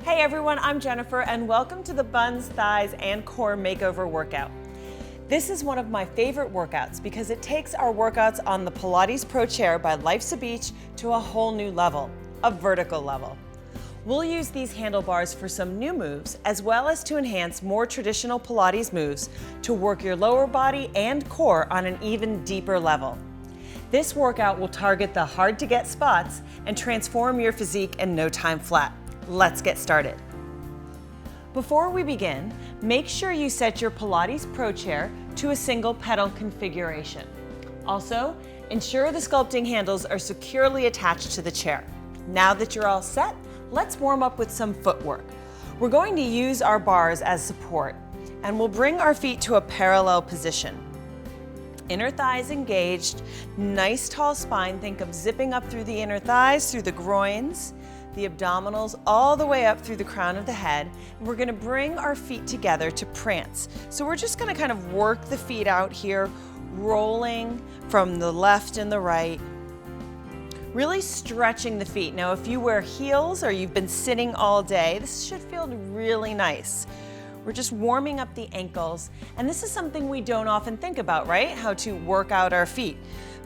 Hey everyone, I'm Jennifer and welcome to the Buns, Thighs, and Core Makeover Workout. This is one of my favorite workouts because it takes our workouts on the Pilates Pro Chair by Life's a Beach to a whole new level, a vertical level. We'll use these handlebars for some new moves as well as to enhance more traditional Pilates moves to work your lower body and core on an even deeper level. This workout will target the hard to get spots and transform your physique in no time flat. Let's get started. Before we begin, make sure you set your Pilates Pro Chair to a single pedal configuration. Also, ensure the sculpting handles are securely attached to the chair. Now that you're all set, let's warm up with some footwork. We're going to use our bars as support, and we'll bring our feet to a parallel position. Inner thighs engaged, nice tall spine. Think of zipping up through the inner thighs, through the groins, the abdominals, all the way up through the crown of the head. And we're gonna bring our feet together to prance. So we're just gonna kind of work the feet out here, rolling from the left and the right, really stretching the feet. Now, if you wear heels or you've been sitting all day, this should feel really nice. We're just warming up the ankles, and this is something we don't often think about, right? How to work out our feet.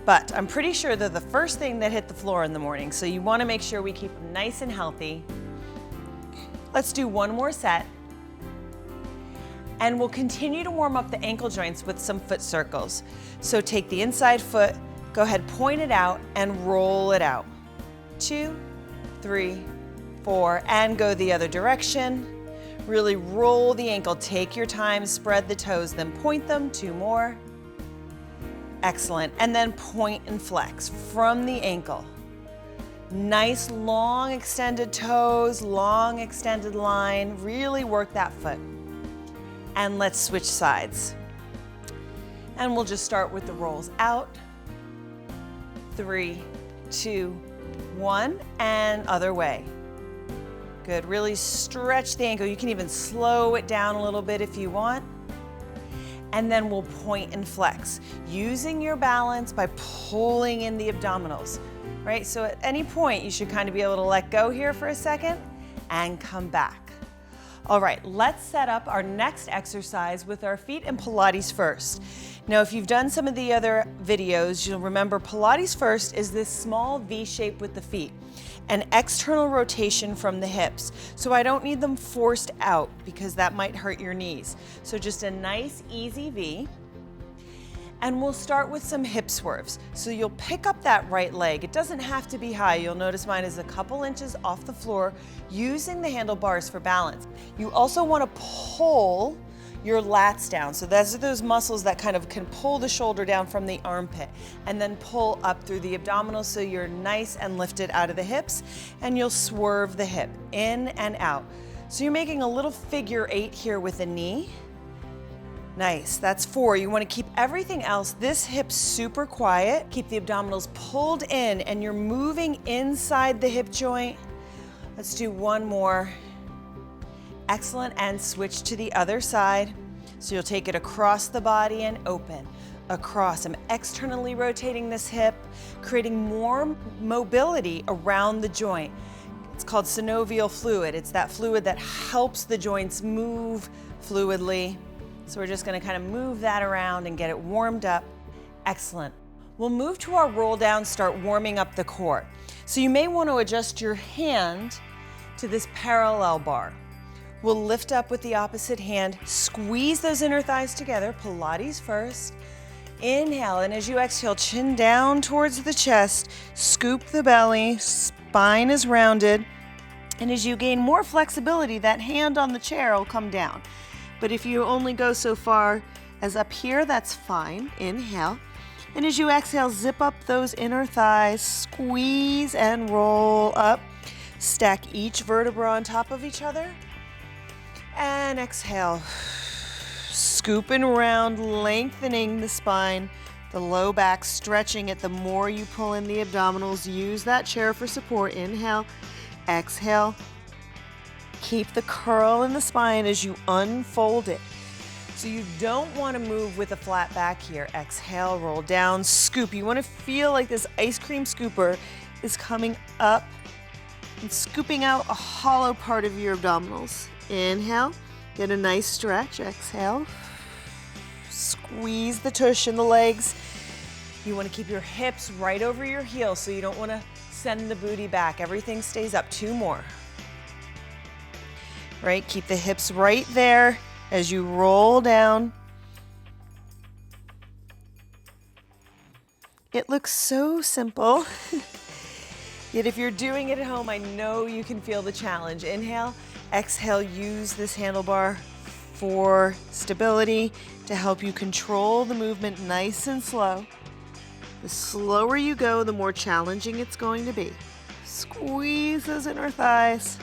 But I'm pretty sure they're the first thing that hit the floor in the morning, so you want to make sure we keep them nice and healthy. Let's do one more set. And we'll continue to warm up the ankle joints with some foot circles. So take the inside foot, go ahead, point it out, and roll it out. 2, 3, 4, and go the other direction. Really roll the ankle, take your time, spread the toes, then point them, 2 more. Excellent, and then point and flex from the ankle. Nice long extended toes, long extended line, really work that foot. And let's switch sides. And we'll just start with the rolls out. 3, 2, 1, and other way. Good, really stretch the ankle. You can even slow it down a little bit if you want. And then we'll point and flex, using your balance by pulling in the abdominals, right? So at any point, you should kind of be able to let go here for a second and come back. All right, let's set up our next exercise with our feet in Pilates first. Now, if you've done some of the other videos, you'll remember Pilates first is this small V shape with the feet, an external rotation from the hips. So I don't need them forced out because that might hurt your knees. So just a nice, easy V. And we'll start with some hip swerves. So you'll pick up that right leg. It doesn't have to be high. You'll notice mine is a couple inches off the floor, using the handlebars for balance. You also want to pull your lats down. So those are those muscles that kind of can pull the shoulder down from the armpit and then pull up through the abdominals so you're nice and lifted out of the hips, and you'll swerve the hip in and out. So you're making a little figure 8 here with the knee. Nice, that's 4. You want to keep everything else, this hip super quiet. Keep the abdominals pulled in and you're moving inside the hip joint. Let's do one more. Excellent, and switch to the other side. So you'll take it across the body and open. Across, I'm externally rotating this hip, creating more mobility around the joint. It's called synovial fluid. It's that fluid that helps the joints move fluidly. So we're just gonna kind of move that around and get it warmed up. Excellent. We'll move to our roll down, start warming up the core. So you may want to adjust your hand to this parallel bar. We'll lift up with the opposite hand, squeeze those inner thighs together, Pilates first. Inhale, and as you exhale, chin down towards the chest, scoop the belly, spine is rounded. And as you gain more flexibility, that hand on the chair will come down. But if you only go so far as up here, that's fine. Inhale. And as you exhale, zip up those inner thighs, squeeze and roll up. Stack each vertebra on top of each other. And exhale, scooping around, lengthening the spine, the low back, stretching it. The more you pull in the abdominals, use that chair for support. Inhale, exhale. Keep the curl in the spine as you unfold it. So you don't want to move with a flat back here. Exhale, roll down, scoop. You want to feel like this ice cream scooper is coming up and scooping out a hollow part of your abdominals. Inhale, get a nice stretch. Exhale, squeeze the tush in the legs. You want to keep your hips right over your heels, so you don't want to send the booty back. Everything stays up. 2 more. Right, keep the hips right there as you roll down. It looks so simple. Yet if you're doing it at home, I know you can feel the challenge. Inhale, exhale, use this handlebar for stability to help you control the movement nice and slow. The slower you go, the more challenging it's going to be. Squeeze those inner thighs.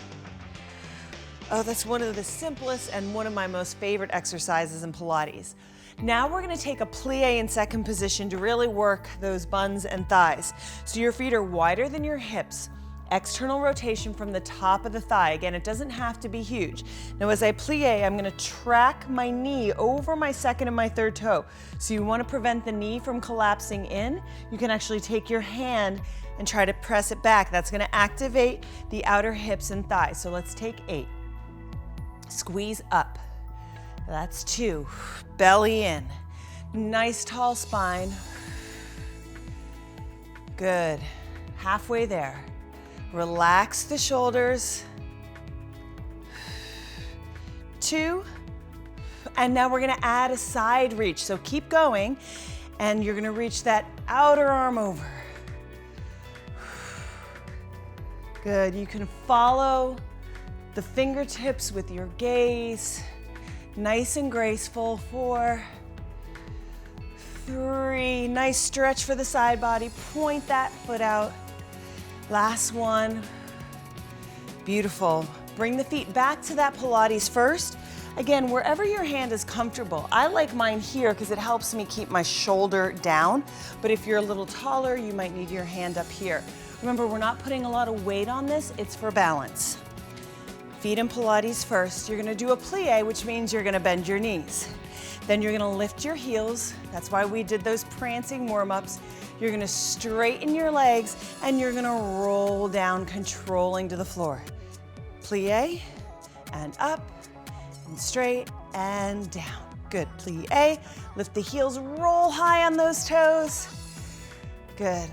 Oh, that's one of the simplest and one of my most favorite exercises in Pilates. Now we're gonna take a plie in second position to really work those buns and thighs. So your feet are wider than your hips. External rotation from the top of the thigh. Again, it doesn't have to be huge. Now as I plie, I'm gonna track my knee over my second and my third toe. So you wanna prevent the knee from collapsing in. You can actually take your hand and try to press it back. That's gonna activate the outer hips and thighs. So let's take 8. Squeeze up. That's 2. Belly in. Nice tall spine. Good. Halfway there. Relax the shoulders. 2. And now we're gonna add a side reach. So keep going, and you're gonna reach that outer arm over. Good. You can follow the fingertips with your gaze. Nice and graceful. 4, 3. Nice stretch for the side body. Point that foot out. Last one. Beautiful. Bring the feet back to that Pilates first. Again, wherever your hand is comfortable. I like mine here because it helps me keep my shoulder down. But if you're a little taller, you might need your hand up here. Remember, we're not putting a lot of weight on this. It's for balance. Feet in Pilates first. You're gonna do a plie, which means you're gonna bend your knees. Then you're gonna lift your heels. That's why we did those prancing warm-ups. You're gonna straighten your legs and you're gonna roll down, controlling to the floor. Plie and up and straight and down. Good, plie. Lift the heels, roll high on those toes. Good.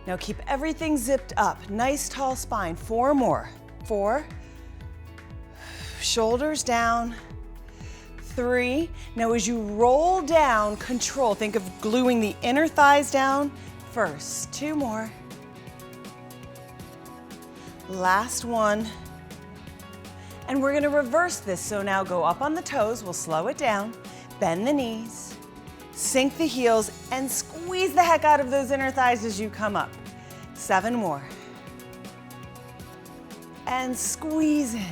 Now keep everything zipped up. Nice tall spine. 4 more. 4. Shoulders down. 3. Now as you roll down, control. Think of gluing the inner thighs down first. 2 more. Last one. And we're gonna reverse this. So now go up on the toes. We'll slow it down. Bend the knees. Sink the heels and squeeze the heck out of those inner thighs as you come up. 7 more. And squeeze in.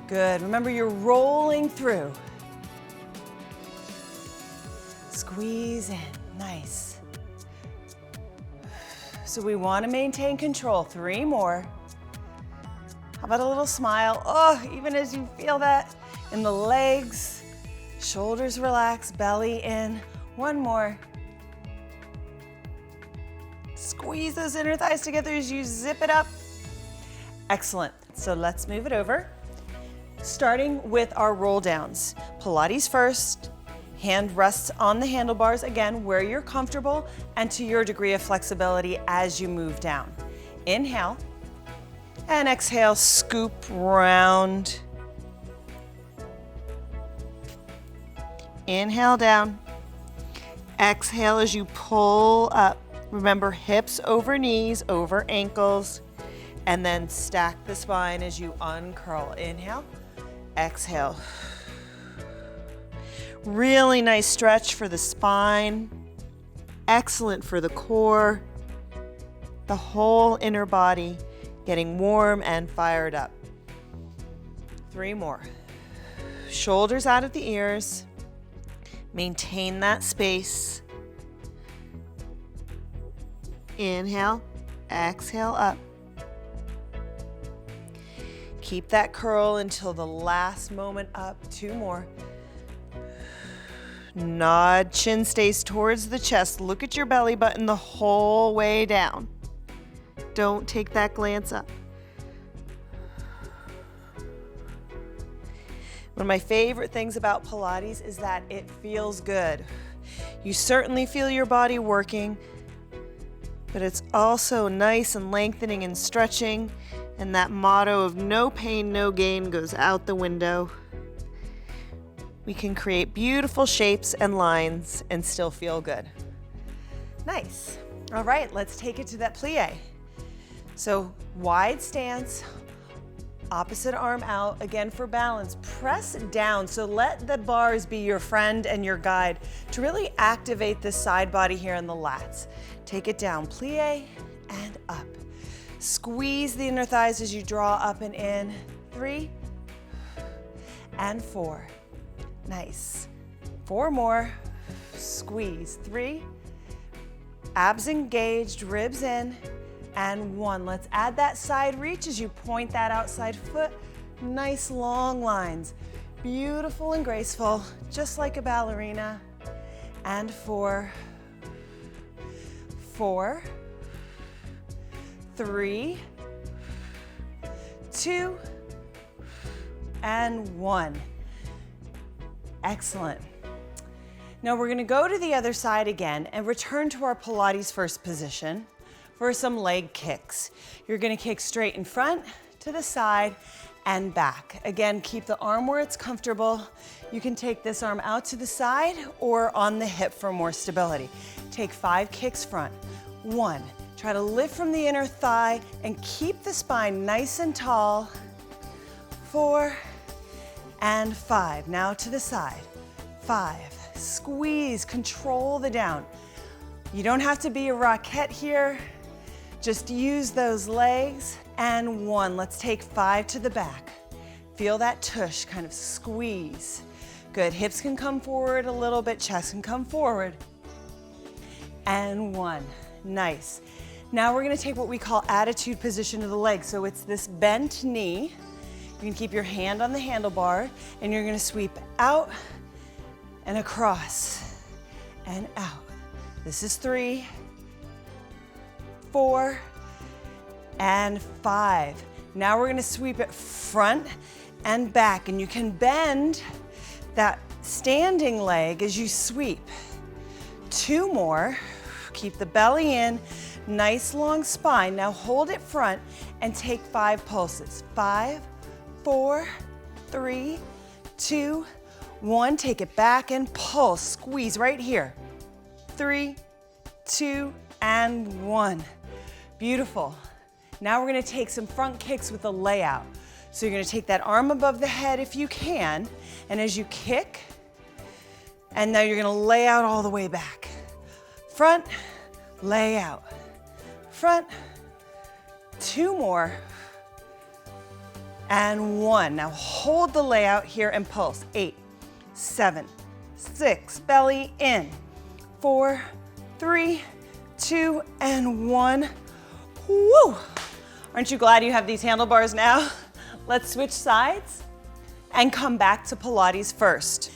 Good. Remember, you're rolling through. Squeeze in. Nice. So we want to maintain control. 3 more. How about a little smile? Oh, even as you feel that in the legs. Shoulders relax, belly in. 1 more. Squeeze those inner thighs together as you zip it up. Excellent. So let's move it over. Starting with our roll downs. Pilates first. Hand rests on the handlebars, again, where you're comfortable and to your degree of flexibility as you move down. Inhale. And exhale, scoop round. Inhale down. Exhale as you pull up. Remember, hips over knees, over ankles, and then stack the spine as you uncurl. Inhale, exhale. Really nice stretch for the spine. Excellent for the core. The whole inner body getting warm and fired up. 3 more. Shoulders out of the ears. Maintain that space. Inhale, exhale up. Keep that curl until the last moment up. 2 more. Nod, chin stays towards the chest. Look at your belly button the whole way down. Don't take that glance up. One of my favorite things about Pilates is that it feels good. You certainly feel your body working, but it's also nice and lengthening and stretching, and that motto of no pain, no gain goes out the window. We can create beautiful shapes and lines and still feel good. Nice. All right, let's take it to that plie. So wide stance, opposite arm out, again for balance. Press down, so let the bars be your friend and your guide to really activate this side body here in the lats. Take it down, plie and up. Squeeze the inner thighs as you draw up and in. 3 and 4. Nice. 4 more. Squeeze. 3. Abs engaged, ribs in. And 1. Let's add that side reach as you point that outside foot. Nice long lines. Beautiful and graceful, just like a ballerina. And 4. 4. 3. 2. And 1. Excellent. Now we're going to go to the other side again and return to our Pilates first position for some leg kicks. You're going to kick straight in front, to the side, and back. Again, keep the arm where it's comfortable. You can take this arm out to the side or on the hip for more stability. Take 5 kicks front. 1. Try to lift from the inner thigh and keep the spine nice and tall. 4 and 5. Now to the side. 5. Squeeze, control the down. You don't have to be a rocket here. Just use those legs. And 1. Let's take 5 to the back. Feel that tush, kind of squeeze. Good. Hips can come forward a little bit, chest can come forward. And 1. Nice. Now we're going to take what we call attitude position of the leg. So it's this bent knee. You can keep your hand on the handlebar and you're going to sweep out and across and out. This is 3, 4, and 5. Now we're going to sweep it front and back, and you can bend that standing leg as you sweep. 2 more. Keep the belly in, nice long spine. Now hold it front and take 5 pulses. 5, 4, 3, 2, 1. Take it back and pulse. Squeeze right here. 3, 2, and 1. Beautiful. Now we're going to take some front kicks with a layout. So you're going to take that arm above the head if you can, and as you kick, and now you're going to lay out all the way back. Front, lay out. Front, 2 more, and 1. Now hold the layout here and pulse. 8, 7, 6, belly in. 4, 3, 2, and 1. Woo! Aren't you glad you have these handlebars now? Let's switch sides and come back to Pilates first.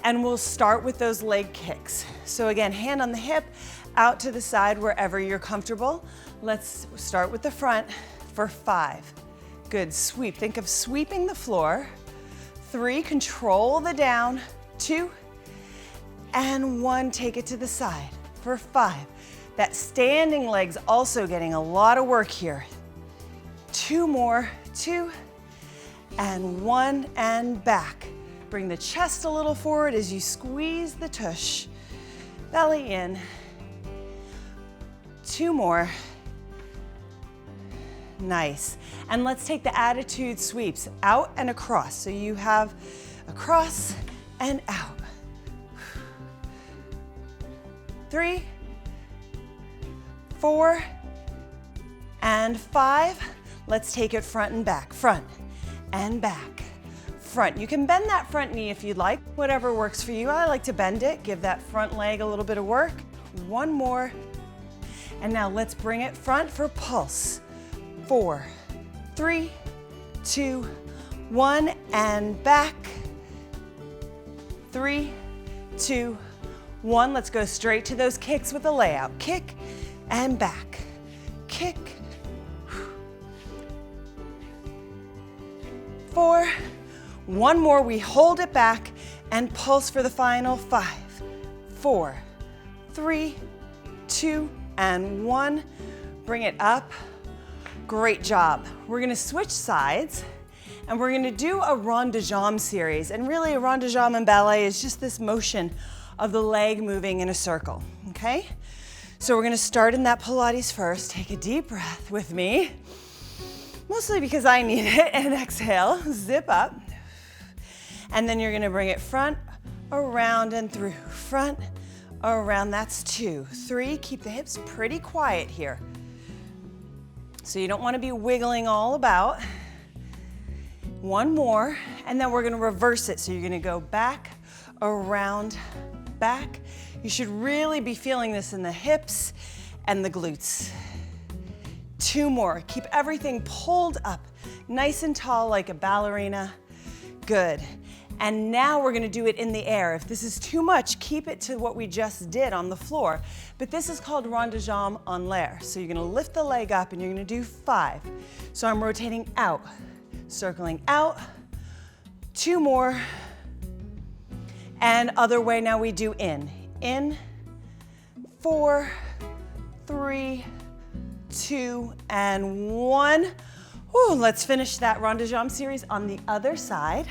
And we'll start with those leg kicks. So again, hand on the hip, out to the side wherever you're comfortable. Let's start with the front for 5. Good, sweep. Think of sweeping the floor. 3, control the down. 2, and 1, take it to the side for 5. That standing leg's also getting a lot of work here. 2 more, 2, and 1, and back. Bring the chest a little forward as you squeeze the tush. Belly in. 2 more. Nice. And let's take the attitude sweeps out and across. So you have across and out. 3, 4, and 5. Let's take it front and back. Front and back. Front. You can bend that front knee if you'd like, whatever works for you. I like to bend it, give that front leg a little bit of work. 1 more. And now let's bring it front for pulse. 4, 3, 2, 1, and back. 3, 2, 1. Let's go straight to those kicks with a layout. Kick and back. Kick. 4. One more. We hold it back and pulse for the final 5, 4, 3, 2, and 1. Bring it up. Great job. We're gonna switch sides and we're gonna do a rond de jambe series. And really a rond de jambe in ballet is just this motion of the leg moving in a circle, okay? So we're gonna start in that Pilates first. Take a deep breath with me, mostly because I need it, and exhale, zip up. And then you're gonna bring it front, around, and through. Front, around, that's 2. 3, keep the hips pretty quiet here. So you don't wanna be wiggling all about. 1 more, and then we're gonna reverse it. So you're gonna go back, around, back. You should really be feeling this in the hips and the glutes. 2 more, keep everything pulled up, nice and tall like a ballerina. Good. And now we're gonna do it in the air. If this is too much, keep it to what we just did on the floor. But this is called rond de jambe en l'air. So you're gonna lift the leg up and you're gonna do 5. So I'm rotating out, circling out. 2 more. And other way, now we do in. In, 4, 3, 2, and 1. Whew, let's finish that rond de jambe series on the other side.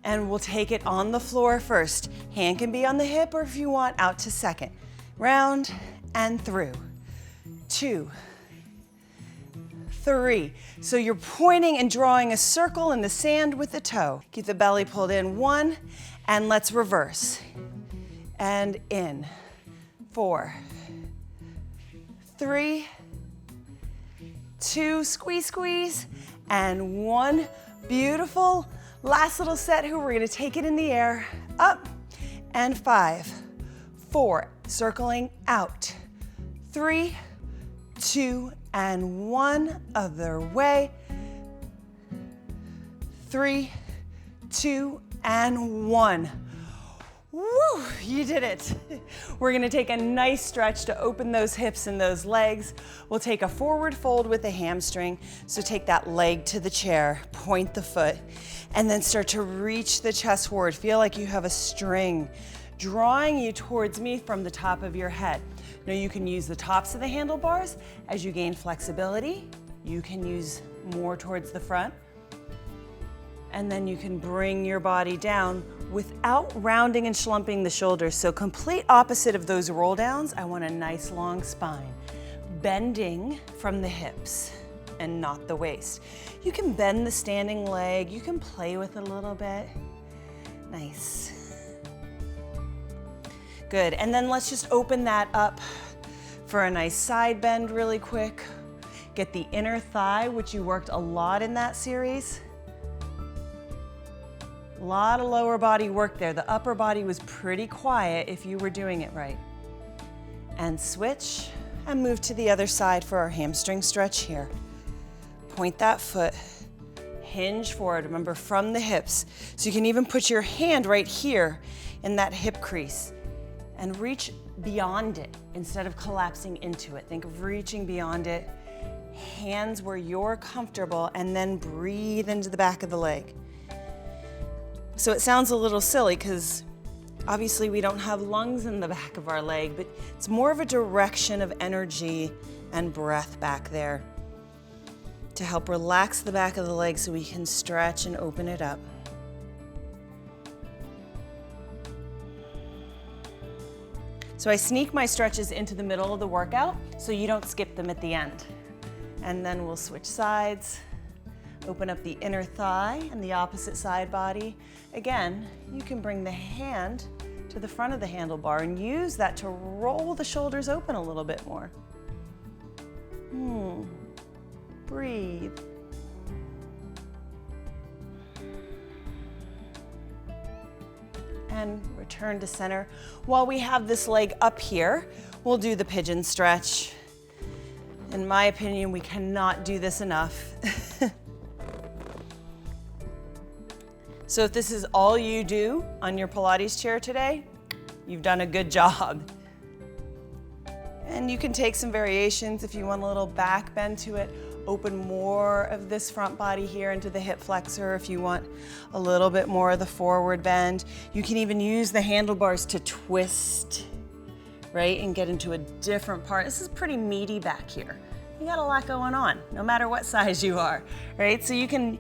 And we'll take it on the floor first. Hand can be on the hip, or if you want, out to second. Round and through. 2, 3. So you're pointing and drawing a circle in the sand with the toe. Keep the belly pulled in. 1, and let's reverse. And in. 4, 3, 2, squeeze, squeeze, and 1. Beautiful. Last little set here, we're gonna take it in the air, up, and 5, 4, circling out, 3, 2, and 1, other way, 3, 2, and 1. Woo, you did it. We're gonna take a nice stretch to open those hips and those legs. We'll take a forward fold with the hamstring. So take that leg to the chair, point the foot, and then start to reach the chest forward. Feel like you have a string drawing you towards me from the top of your head. Now you can use the tops of the handlebars as you gain flexibility. You can use more towards the front. And then you can bring your body down without rounding and schlumping the shoulders. So complete opposite of those roll downs, I want a nice long spine. Bending from the hips and not the waist. You can bend the standing leg, you can play with it a little bit. Nice. Good, and then let's just open that up for a nice side bend really quick. Get the inner thigh, which you worked a lot in that series. A lot of lower body work there. The upper body was pretty quiet if you were doing it right. And switch and move to the other side for our hamstring stretch here. Point that foot, hinge forward, remember from the hips. So you can even put your hand right here in that hip crease and reach beyond it instead of collapsing into it. Think of reaching beyond it, hands where you're comfortable, and then breathe into the back of the leg. So it sounds a little silly because obviously we don't have lungs in the back of our leg, but it's more of a direction of energy and breath back there to help relax the back of the leg so we can stretch and open it up. So I sneak my stretches into the middle of the workout so you don't skip them at the end. And then we'll switch sides. Open up the inner thigh and the opposite side body. Again, you can bring the hand to the front of the handlebar and use that to roll the shoulders open a little bit more. Breathe. And return to center. While we have this leg up here, we'll do the pigeon stretch. In my opinion, we cannot do this enough. So if this is all you do on your Pilates chair today, you've done a good job. And you can take some variations if you want a little back bend to it. Open more of this front body here into the hip flexor if you want a little bit more of the forward bend. You can even use the handlebars to twist, right, and get into a different part. This is pretty meaty back here. You got a lot going on, no matter what size you are, right? So you can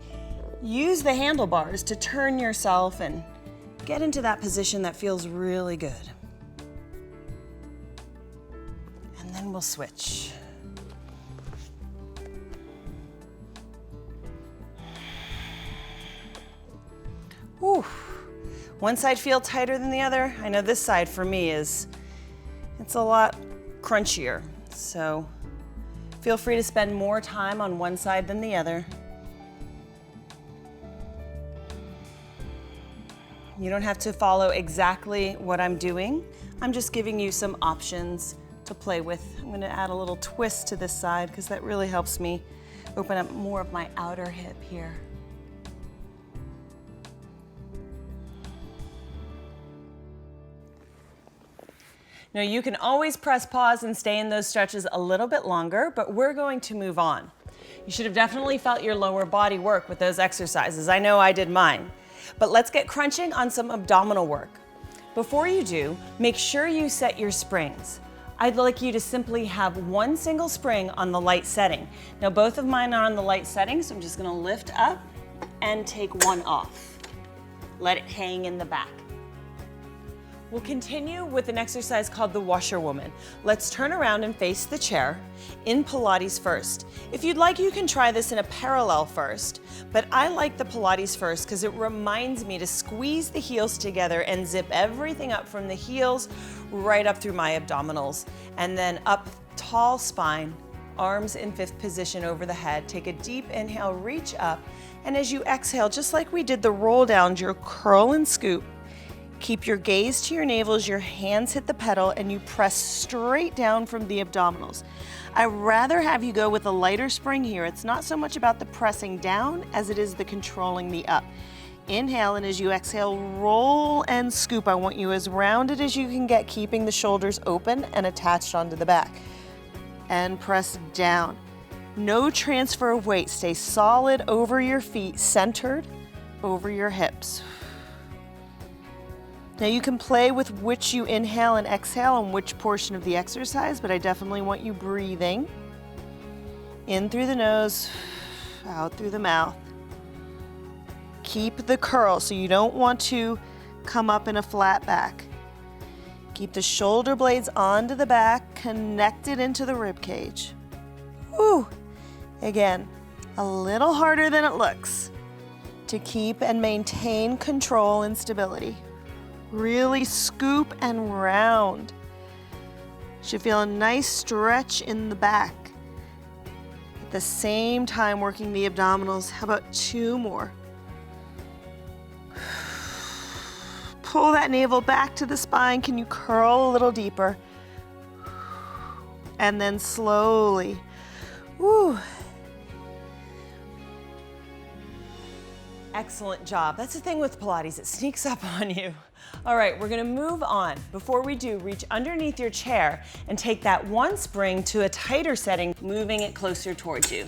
use the handlebars to turn yourself and get into that position that feels really good. And then we'll switch. Whew. One side feel tighter than the other. I know this side for me it's a lot crunchier. So feel free to spend more time on one side than the other. You don't have to follow exactly what I'm doing. I'm just giving you some options to play with. I'm gonna add a little twist to this side because that really helps me open up more of my outer hip here. Now you can always press pause and stay in those stretches a little bit longer, but we're going to move on. You should have definitely felt your lower body work with those exercises. I know I did mine. But let's get crunching on some abdominal work. Before you do, make sure you set your springs. I'd like you to simply have one single spring on the light setting. Now both of mine are on the light setting, so I'm just gonna lift up and take one off. Let it hang in the back. We'll continue with an exercise called the washerwoman. Let's turn around and face the chair in Pilates first. If you'd like, you can try this in a parallel first, but I like the Pilates first because it reminds me to squeeze the heels together and zip everything up from the heels right up through my abdominals. And then up, tall spine, arms in fifth position over the head. Take a deep inhale, reach up, and as you exhale, just like we did the roll downs, you'll curl and scoop. Keep your gaze to your navel as your hands hit the pedal and you press straight down from the abdominals. I'd rather have you go with a lighter spring here. It's not so much about the pressing down as it is the controlling the up. Inhale, and as you exhale, roll and scoop. I want you as rounded as you can get, keeping the shoulders open and attached onto the back. And press down. No transfer of weight. Stay solid over your feet, centered over your hips. Now you can play with which you inhale and exhale on which portion of the exercise, but I definitely want you breathing in through the nose, out through the mouth. Keep the curl, so you don't want to come up in a flat back. Keep the shoulder blades onto the back, connected into the rib cage. Woo! Again, a little harder than it looks to keep and maintain control and stability. Really scoop and round. Should feel a nice stretch in the back. At the same time working the abdominals. How about two more? Pull that navel back to the spine. Can you curl a little deeper? And then slowly. Woo. Excellent job. That's the thing with Pilates, it sneaks up on you. All right, we're gonna move on. Before we do, reach underneath your chair and take that one spring to a tighter setting, moving it closer towards you.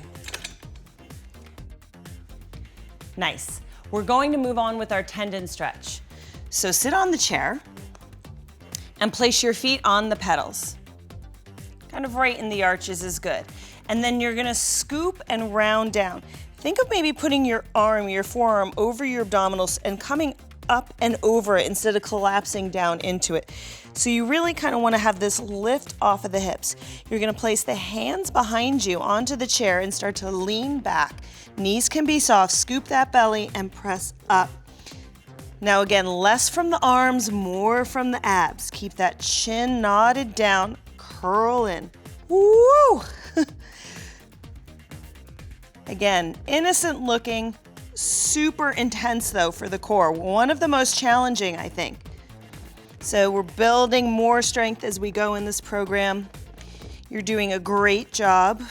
Nice. We're going to move on with our tendon stretch. So sit on the chair and place your feet on the pedals. Kind of right in the arches is good. And then you're gonna scoop and round down. Think of maybe putting your arm, your forearm over your abdominals and coming up and over it instead of collapsing down into it. So you really kind of want to have this lift off of the hips. You're going to place the hands behind you onto the chair and start to lean back. Knees can be soft, scoop that belly and press up. Now again, less from the arms, more from the abs. Keep that chin knotted down, curl in. Woo! Again, innocent looking, super intense though for the core. One of the most challenging, I think. So we're building more strength as we go in this program. You're doing a great job.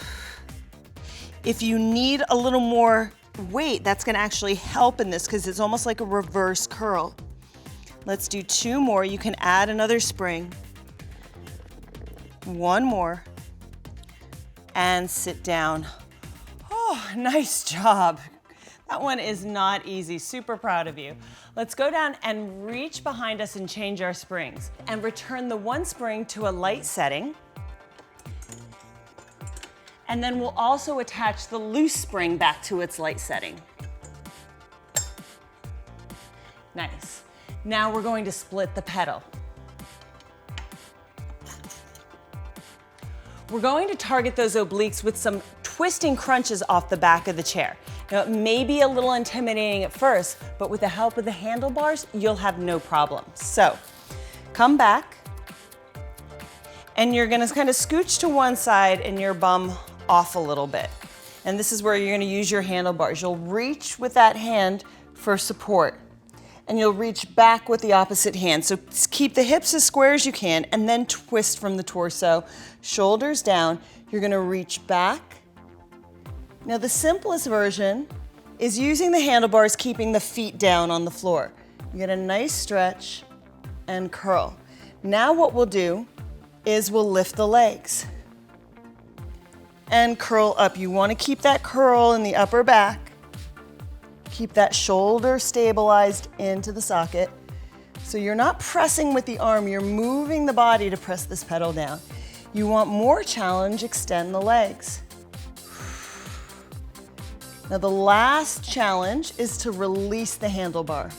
If you need a little more weight, that's gonna actually help in this because it's almost like a reverse curl. Let's do 2 more. You can add another spring. 1 more. And sit down. Oh, nice job. That one is not easy. Super proud of you. Let's go down and reach behind us and change our springs and return the one spring to a light setting. And then we'll also attach the loose spring back to its light setting. Nice. Now we're going to split the pedal. We're going to target those obliques with some twisting crunches off the back of the chair. Now, it may be a little intimidating at first, but with the help of the handlebars, you'll have no problem. So, come back, and you're gonna kind of scooch to one side and your bum off a little bit. And this is where you're gonna use your handlebars. You'll reach with that hand for support, and you'll reach back with the opposite hand. So keep the hips as square as you can, and then twist from the torso, shoulders down. You're gonna reach back. Now the simplest version is using the handlebars, keeping the feet down on the floor. You get a nice stretch and curl. Now what we'll do is we'll lift the legs and curl up. You wanna keep that curl in the upper back. Keep that shoulder stabilized into the socket. So you're not pressing with the arm, you're moving the body to press this pedal down. You want more challenge, extend the legs. Now the last challenge is to release the handlebar.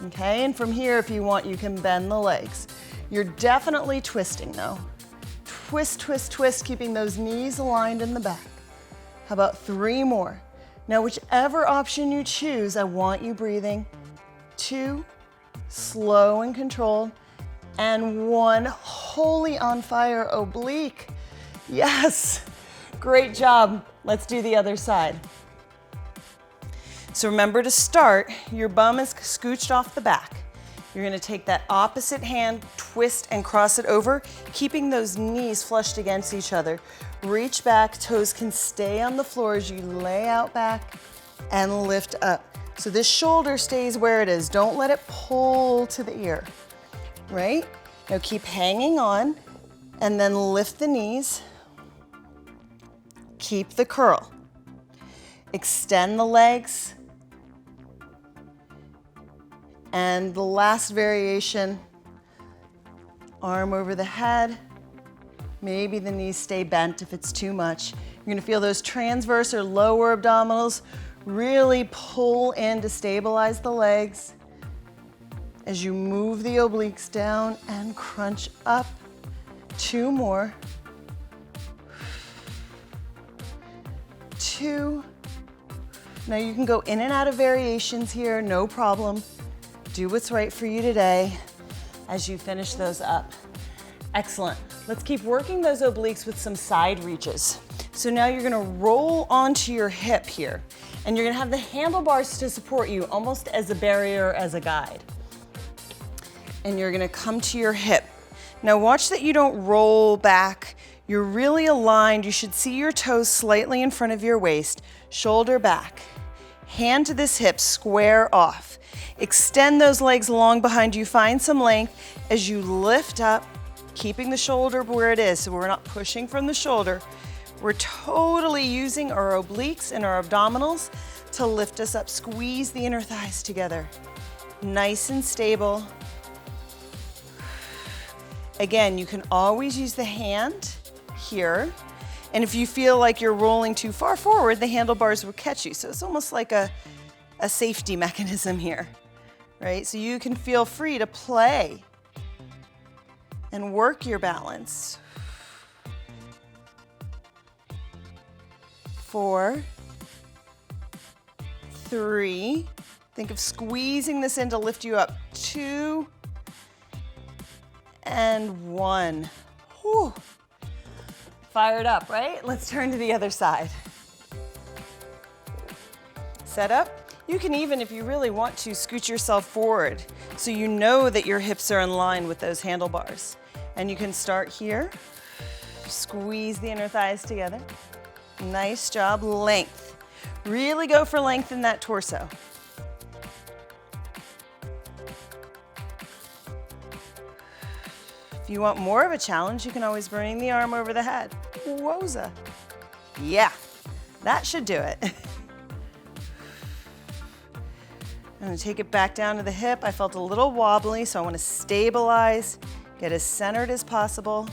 Okay, and from here, if you want, you can bend the legs. You're definitely twisting though. Twist, twist, twist, keeping those knees aligned in the back. How about 3 more? Now, whichever option you choose, I want you breathing. 2, slow and controlled, and 1, wholly on fire oblique. Yes, great job. Let's do the other side. So remember to start, your bum is scooched off the back. You're gonna take that opposite hand, twist and cross it over, keeping those knees flushed against each other. Reach back, toes can stay on the floor as you lay out back and lift up. So this shoulder stays where it is. Don't let it pull to the ear, right? Now keep hanging on and then lift the knees. Keep the curl. Extend the legs. And the last variation, arm over the head. Maybe the knees stay bent if it's too much. You're gonna feel those transverse or lower abdominals really pull in to stabilize the legs as you move the obliques down and crunch up. 2 more. 2. Now you can go in and out of variations here, no problem. Do what's right for you today as you finish those up. Excellent. Let's keep working those obliques with some side reaches. So now you're gonna roll onto your hip here, and you're gonna have the handlebars to support you almost as a barrier, as a guide. And you're gonna come to your hip. Now watch that you don't roll back. You're really aligned. You should see your toes slightly in front of your waist, shoulder back. Hand to this hip, square off. Extend those legs long behind you. Find some length as you lift up, keeping the shoulder where it is, so we're not pushing from the shoulder. We're totally using our obliques and our abdominals to lift us up. Squeeze the inner thighs together. Nice and stable. Again, you can always use the hand here. And if you feel like you're rolling too far forward, the handlebars will catch you. So it's almost like a safety mechanism here, right? So you can feel free to play and work your balance. 4, 3, think of squeezing this in to lift you up. 2, and 1. Whew. Fired up, right? Let's turn to the other side. Set up. You can even, if you really want to, scoot yourself forward so you know that your hips are in line with those handlebars. And you can start here. Squeeze the inner thighs together. Nice job. Length. Really go for length in that torso. If you want more of a challenge, you can always bring the arm over the head. Woza. Yeah, that should do it. I'm gonna take it back down to the hip. I felt a little wobbly, so I wanna stabilize, get as centered as possible,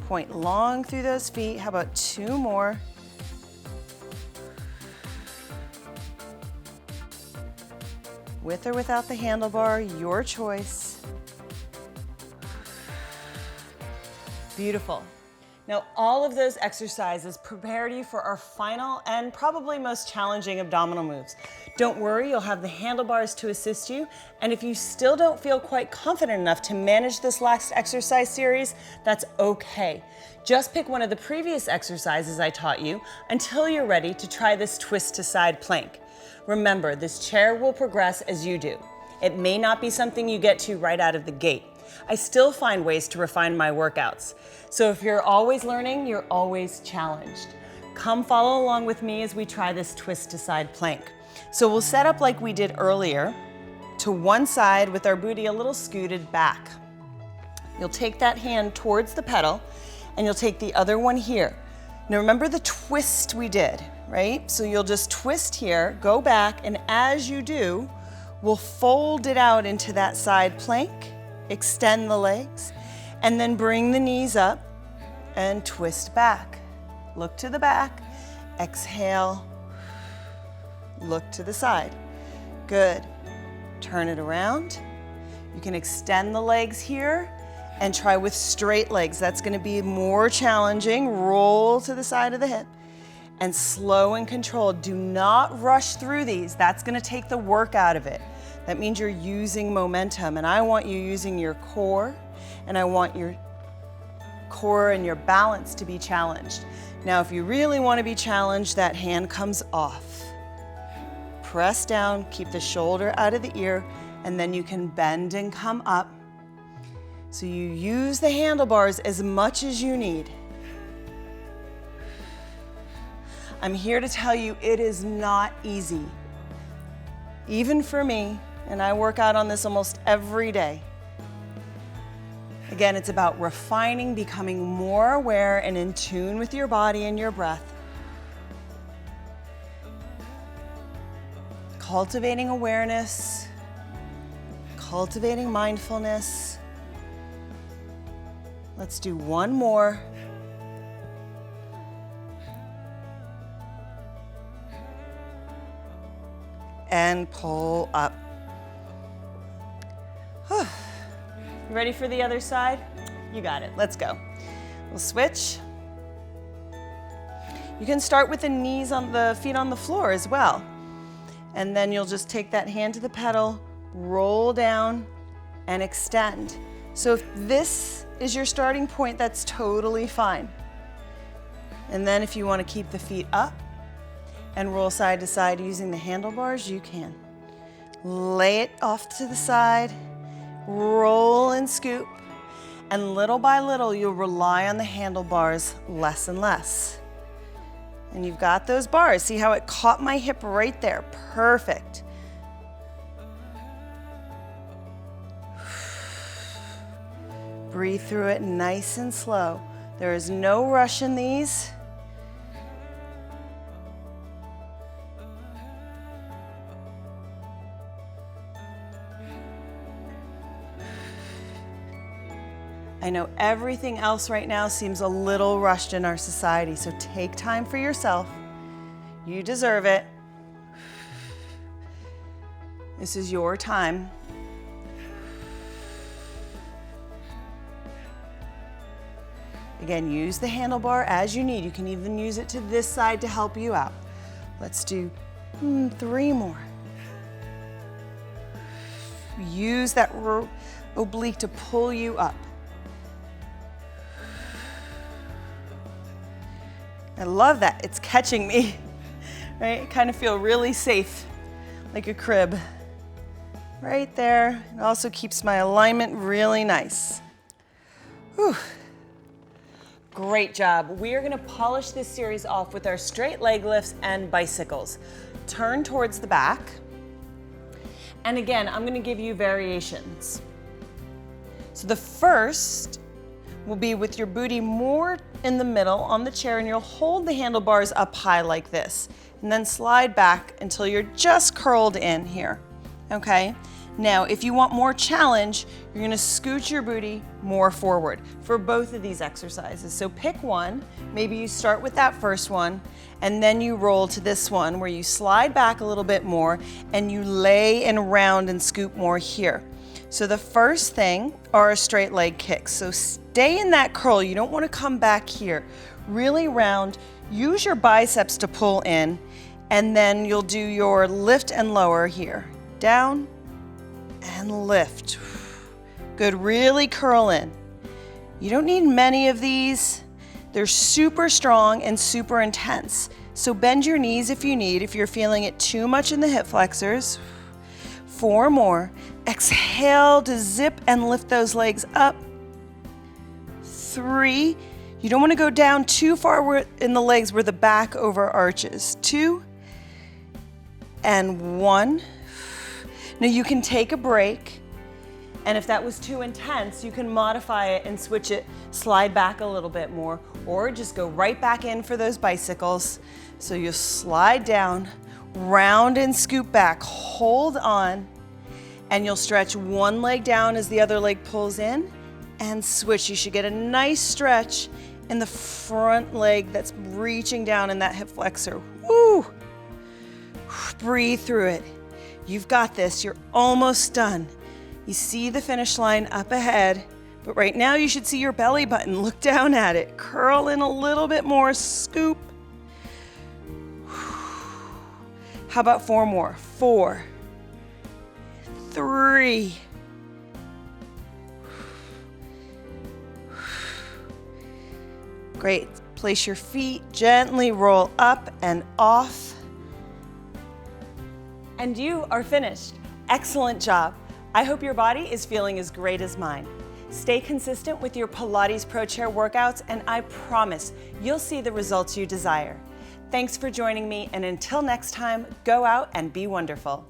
point long through those feet. How about 2 more? With or without the handlebar, your choice. Beautiful. Now, all of those exercises prepared you for our final and probably most challenging abdominal moves. Don't worry, you'll have the handlebars to assist you. And if you still don't feel quite confident enough to manage this last exercise series, that's okay. Just pick one of the previous exercises I taught you until you're ready to try this twist to side plank. Remember, this chair will progress as you do. It may not be something you get to right out of the gate. I still find ways to refine my workouts. So if you're always learning, you're always challenged. Come follow along with me as we try this twist to side plank. So we'll set up like we did earlier, to one side with our booty a little scooted back. You'll take that hand towards the pedal and you'll take the other one here. Now remember the twist we did, right? So you'll just twist here, go back, and as you do, we'll fold it out into that side plank, extend the legs, and then bring the knees up and twist back. Look to the back, exhale, look to the side. Good. Turn it around. You can extend the legs here and try with straight legs. That's going to be more challenging. Roll to the side of the hip and slow and controlled. Do not rush through these. That's going to take the work out of it. That means you're using momentum, and I want you using your core, and I want your core and your balance to be challenged. Now, if you really want to be challenged, that hand comes off. Press down, keep the shoulder out of the ear, and then you can bend and come up. So you use the handlebars as much as you need. I'm here to tell you it is not easy. Even for me, and I work out on this almost every day. Again, it's about refining, becoming more aware and in tune with your body and your breath. Cultivating awareness, cultivating mindfulness. Let's do one more. And pull up. You ready for the other side? You got it. Let's go. We'll switch. You can start with the knees on the feet on the floor as well. And then you'll just take that hand to the pedal, roll down, and extend. So if this is your starting point, that's totally fine. And then if you want to keep the feet up and roll side to side using the handlebars, you can. Lay it off to the side, roll and scoop, and little by little, you'll rely on the handlebars less and less. And you've got those bars. See how it caught my hip right there? Perfect. Breathe through it nice and slow. There is no rush in these. I know everything else right now seems a little rushed in our society, so take time for yourself. You deserve it. This is your time. Again, use the handlebar as you need. You can even use it to this side to help you out. Let's do 3 more. Use that oblique to pull you up. I love that. It's catching me, right? I kind of feel really safe, like a crib. Right there. It also keeps my alignment really nice. Whew. Great job. We are going to polish this series off with our straight leg lifts and bicycles. turn towards the back. And again, I'm gonna give you variations. So the first will be with your booty more in the middle on the chair, and you'll hold the handlebars up high like this, and then slide back until you're just curled in here, okay? Now, if you want more challenge, you're gonna scoot your booty more forward for both of these exercises. So pick one, maybe you start with that first one, and then you roll to this one where you slide back a little bit more and you lay and round and scoop more here. So the first thing are straight leg kicks. So stay in that curl, you don't wanna come back here. Really round, use your biceps to pull in, and then you'll do your lift and lower here. Down, and lift. Good, really curl in. You don't need many of these. They're super strong and super intense. So bend your knees if you need, if you're feeling it too much in the hip flexors. 4 more. Exhale to zip and lift those legs up. 3. You don't want to go down too far in the legs where the back over arches. 2 and 1. Now you can take a break, and if that was too intense, you can modify it and switch it, slide back a little bit more, or just go right back in for those bicycles. So you slide down, round and scoop back, hold on, and you'll stretch one leg down as the other leg pulls in, and switch. You should get a nice stretch in the front leg that's reaching down in that hip flexor. Woo! Breathe through it. You've got this, you're almost done. You see the finish line up ahead, but right now you should see your belly button. Look down at it, curl in a little bit more, scoop. How about 4 more? 4, 3, great. Place your feet, gently roll up and off. And you are finished. Excellent job. I hope your body is feeling as great as mine. Stay consistent with your Pilates Pro Chair workouts, and I promise you'll see the results you desire. Thanks for joining me, and until next time, go out and be wonderful.